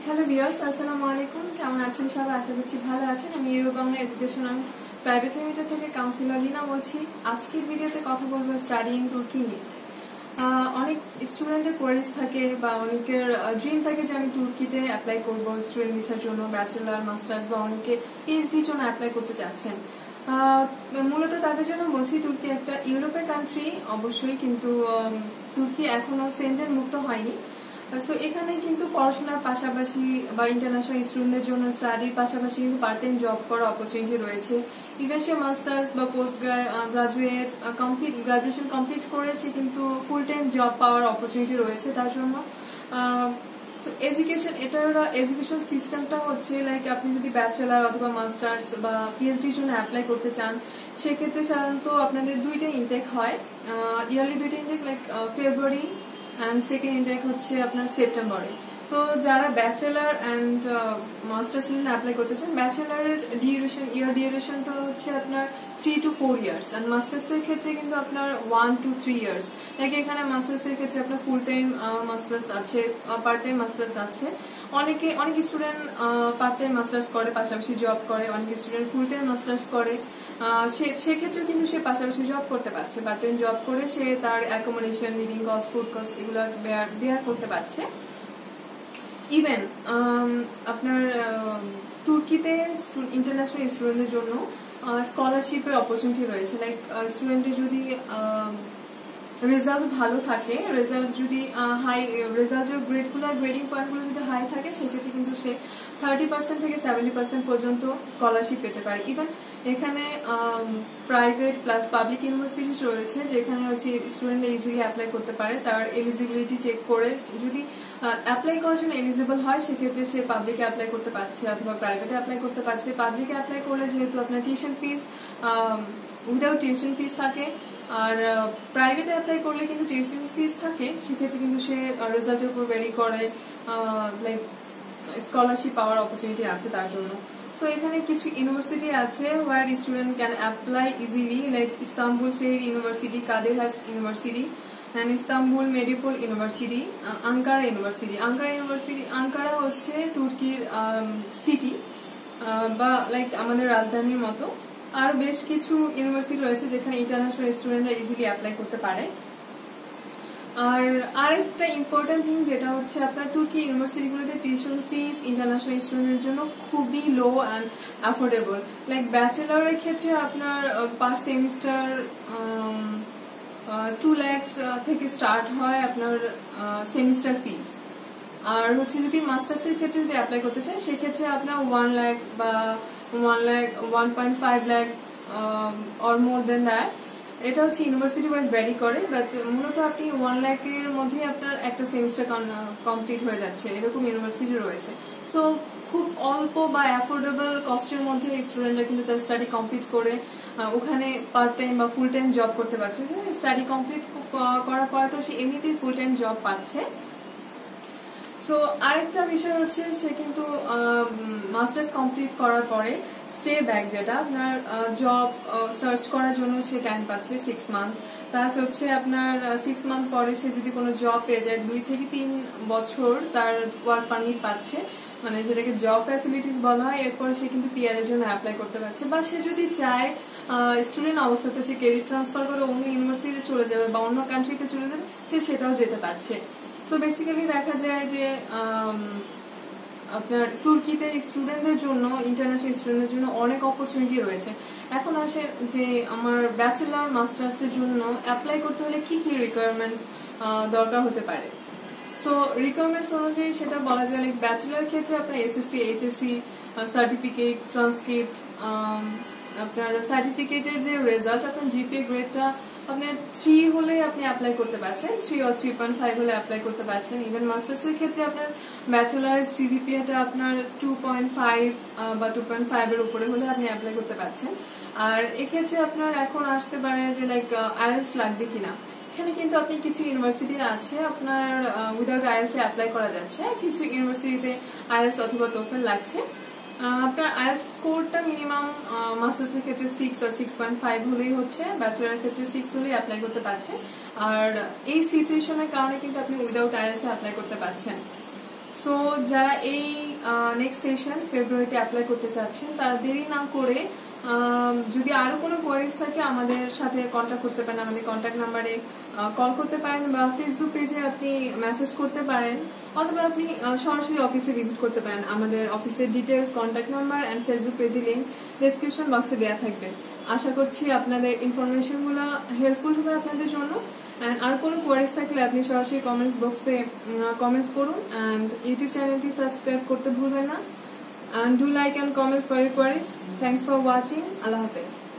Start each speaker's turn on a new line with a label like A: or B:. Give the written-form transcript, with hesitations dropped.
A: Hello viewers, আসসালামু আলাইকুম। কেমন আছেন সবাই? আশা করছি ভালো আছেন। আমি euro Bangla education private limited থেকে কাউন্সিলর লিনা বলছি। আজকের ভিডিওতে কথা বলবো স্টাডিং তুর্কি নিয়ে। অনেক স্টুডেন্টের কোয়ারিজ থাকে বা অনেকের ড্রিম থাকে যে আমি তুর্কিতে অ্যাপ্লাই করবো স্টুডেন্ট ভিসার জন্য, ব্যাচেলার, মাস্টার্স বা অনেকে পিএইচডির জন্য অ্যাপ্লাই করতে চাচ্ছেন। মূলত তাদের জন্য বলছি, তুর্কি একটা ইউরোপের কান্ট্রি অবশ্যই, কিন্তু তুর্কি এখনো সেনজেন মুক্ত হয়নি। সো এখানে কিন্তু পড়াশোনার পাশাপাশি বা ইন্টারন্যাশনাল স্টুডেন্টদের জন্য স্টাডির পাশাপাশি কিন্তু পার্ট টাইম জব করার অপরচুনিটি রয়েছে। ইভেন সে মাস্টার্স বা পোস্ট গ্রাজুয়েট গ্রাজুয়েশন কমপ্লিট করে সে কিন্তু ফুল টাইম জব পাওয়ার অপরচুনিটি রয়েছে তার জন্য। এডুকেশন সিস্টেমটা হচ্ছে লাইক আপনি যদি ব্যাচেলার অথবা মাস্টার্স বা পিএইচডির জন্য অ্যাপ্লাই করতে চান, সেক্ষেত্রে সাধারণত আপনাদের দুইটা ইনটেক হয়, ইয়ারলি দুইটা intake, like February and second intake হচ্ছে আপনার সেপ্টেম্বরে। তো যারা ব্যাচেলার অ্যান্ড মাস্টার্স জন্য অ্যাপ্লাই করতে চান, ব্যাচেলারের ডিউরেশনটা হচ্ছে আপনার 3 to 4 years, অ্যান্ড মাস্টার্স এর ক্ষেত্রে কিন্তু আপনার 1 to 3 years। লাইক এখানে মাস্টার্স এর ক্ষেত্রে আপনার ফুল টাইম মাস্টার্স আছে, পার্ট টাইম মাস্টার্স আছে। অনেক স্টুডেন্ট পার্ট টাইম মাস্টার্স করে, পাশাপাশি জব করে। অনেক স্টুডেন্ট ফুল টাইম মাস্টার্স করে, সেক্ষেত্রে কিন্তু সে পাশাপাশি জব করতে পারছে। পার্ট টাইম জব করে সে তার accommodation, living cost, food cost এগুলো বেয়ার করতে পারছে। ইভেন আপনার তুর্কিতে ইন্টারন্যাশনাল স্টুডেন্টদের জন্য স্কলারশিপের অপরচুনিটি রয়েছে। লাইক স্টুডেন্টের যদি রেজাল্ট ভালো থাকে, রেজাল্ট যদি হাই, রেজাল্টের গ্রেডিং পয়েন্টগুলো যদি হাই থাকে, সেক্ষেত্রে কিন্তু সে 30% থেকে 70% পর্যন্ত স্কলারশিপ পেতে পারে। ইভেন এখানে প্রাইভেট প্লাস পাবলিক ইউনিভার্সিটি রয়েছে, যেখানে হচ্ছে স্টুডেন্ট ইজিলি অ্যাপ্লাই করতে পারে। তার এলিজিবিলিটি চেক করে যদি অ্যাপ্লাই করার জন্য এলিজিবল হয়, সেক্ষেত্রে সে পাবলিকে অ্যাপ্লাই করতে পারছে অথবা প্রাইভেটে অ্যাপ্লাই করতে পারছে। পাবলিকে অ্যাপ্লাই করলে যেহেতু আপনার tuition fees without tuition fees থাকে, আর প্রাইভেটে অ্যাপ্লাই করলে কিন্তু টিউশন ফিস থাকে, সেক্ষেত্রে কিন্তু সে রেজাল্টের উপর ভ্যারি করে লাইক স্কলারশিপ পাওয়ার অপরচুনিটি আছে তার জন্য। সো এখানে কিছু ইউনিভার্সিটি আছে where student can apply easily, like Istanbul Sehir University, Kadir Has University, and Istanbul Medipol University, Ankara University. Ankara হচ্ছে তুর্কির সিটি বা লাইক আমাদের রাজধানীর মতো। আর বেশ কিছু ইউনিভার্সিটি রয়েছে যেখানে ইন্টারন্যাশনাল স্টুডেন্টরা ইজিলি অ্যাপ্লাই করতে পারে। আর আরেকটা ইম্পর্টেন্ট থিং যেটা হচ্ছে, আপনার তুর্কি ইউনিভার্সিটিগুলোতে টিউশন ফিস ইন্টারন্যাশনাল স্টুডেন্টের জন্য খুবই লো অ্যান্ড অ্যাফোর্ডেবল। লাইক ব্যাচেলারের ক্ষেত্রে আপনার পার সেমিস্টার 2 lakhs থেকে স্টার্ট হয় আপনার সেমিস্টার ফিস। আর হচ্ছে যদি মাস্টার্সের ক্ষেত্রে যদি অ্যাপ্লাই করতে চান, সেক্ষেত্রে আপনার 1 lakh বা 1.5 lakh or more than that. এটা হচ্ছে ইউনিভার্সিটি ওয়াইজ ভ্যারি করে, বাট মূলত আপনি 1 lakh এর মধ্যে আপনার একটা সেমিস্টার কমপ্লিট হয়ে যাচ্ছে, এরকম ইউনিভার্সিটি রয়েছে। সো খুব অল্প বা অ্যাফোর্ডেবল কস্টের মধ্যে স্টুডেন্টরা কিন্তু তার স্টাডি কমপ্লিট করে ওখানে পার্ট টাইম বা ফুল টাইম জব করতে পারছে। স্টাডি কমপ্লিট করার পরে তো সে এমনিতেই ফুল টাইম জব পাচ্ছে। সো আরেকটা বিষয় হচ্ছে, সে কিন্তু মাস্টার্স কমপ্লিট করার পরে স্টে ব্যাক, যেটা আপনার জব সার্চ করার জন্য সে টাইম পাচ্ছে 6 months। প্লাস হচ্ছে আপনার 6 months পরে সে যদি কোনো জব পেয়ে যায়, 2 থেকে 3 বছর তার ওয়ার্ক পারমিট পাচ্ছে, মানে যেটাকে জব ফ্যাসিলিটিস বলা হয়। এরপর সে কিন্তু পিআর এর জন্য অ্যাপ্লাই করতে পারছে, বা সে যদি চায় স্টুডেন্ট অবস্থাতে সে ক্রেডিট ট্রান্সফার করে অন্য ইউনিভার্সিটিতে চলে যাবে বা অন্য কান্ট্রিতে চলে যাবে, সে সেটাও যেতে পারছে। সো বেসিক্যালি দেখা যায় যে আপনার তুর্কিতে স্টুডেন্টদের জন্য, ইন্টারন্যাশনাল স্টুডেন্টদের জন্য অনেক অপরচুনিটি রয়েছে। এখন আসে যে আমার ব্যাচেলার মাস্টার্স এর জন্য অ্যাপ্লাই করতে হলে কি কি রিকোয়ারমেন্টস দরকার হতে পারে। সো রিকোয়ারমেন্টস অনুযায়ী সেটা বলা যায়, লাইক ব্যাচেলার ক্ষেত্রে আপনার এসএসসি, এইচএসসি সার্টিফিকেট, ট্রান্সক্রিপ্ট, আপনার সার্টিফিকেটের যে রেজাল্ট, আপনার জিপিএ গ্রেডটা আপনার 3 হলে আপনি অ্যাপ্লাই করতে পারছেন, 3 or 3.5 হলে অ্যাপ্লাই করতে পারছেন। ইভেন মাস্টার্স এর ক্ষেত্রে আপনার ব্যাচেলার সিজিপিএটা আপনার 2.5 বা 2.5 এর উপরে হলে আপনি অ্যাপ্লাই করতে পারছেন। আর এক্ষেত্রে আপনার এখন আসতে পারে যে লাইক আইএলটিএস লাগবে কিনা। এখানে কিন্তু আপনি কিছু ইউনিভার্সিটি আছে আপনার উইদাউট আইএলটিএস অ্যাপ্লাই করা যাচ্ছে, কিছু ইউনিভার্সিটিতে আইএলটিএস অথবা টোফেল লাগছে। আপনার আইএলটিএস স্কোরটা মিনিমাম মাস্টার্সের ক্ষেত্রে 6 or 6.5 হলেই হচ্ছে, ব্যাচেলারের ক্ষেত্রে 6 হলেই অ্যাপ্লাই করতে পারছে। আর এই সিচুয়েশনের কারণে কিন্তু আপনি উইদাউট আইএলটিএস অ্যাপ্লাই করতে পারছেন। সো যারা এই নেক্সট সেশন ফেব্রুয়ারিতে অ্যাপ্লাই করতে চাচ্ছেন তারা দেরি না করে যদি আরো কোনো কোয়ারিজ থাকে আমাদের সাথে কন্ট্যাক্ট করতে পারেন, আমাদের কন্ট্যাক্ট নাম্বারে কল করতে পারেন বা ফেসবুক পেজে আপনি মেসেজ করতে পারেন, অথবা আপনি সরাসরি অফিসে ভিজিট করতে পারেন। আমাদের অফিসের details, contact number and Facebook পেজের লিংক ডেসক্রিপশন বক্সে দেওয়া থাকবে। আশা করছি আপনাদের ইনফরমেশন গুলো হেল্পফুল হবে আপনাদের জন্য। এন্ড আর কোনো কোয়ারিজ থাকলে আপনি সরাসরি কমেন্টস বক্সে কমেন্টস করুন এন্ড ইউটিউব চ্যানেলটি সাবস্ক্রাইব করতে ভুলবেন না। And do like and comment for your queries. Thanks for watching. Allah Hafiz.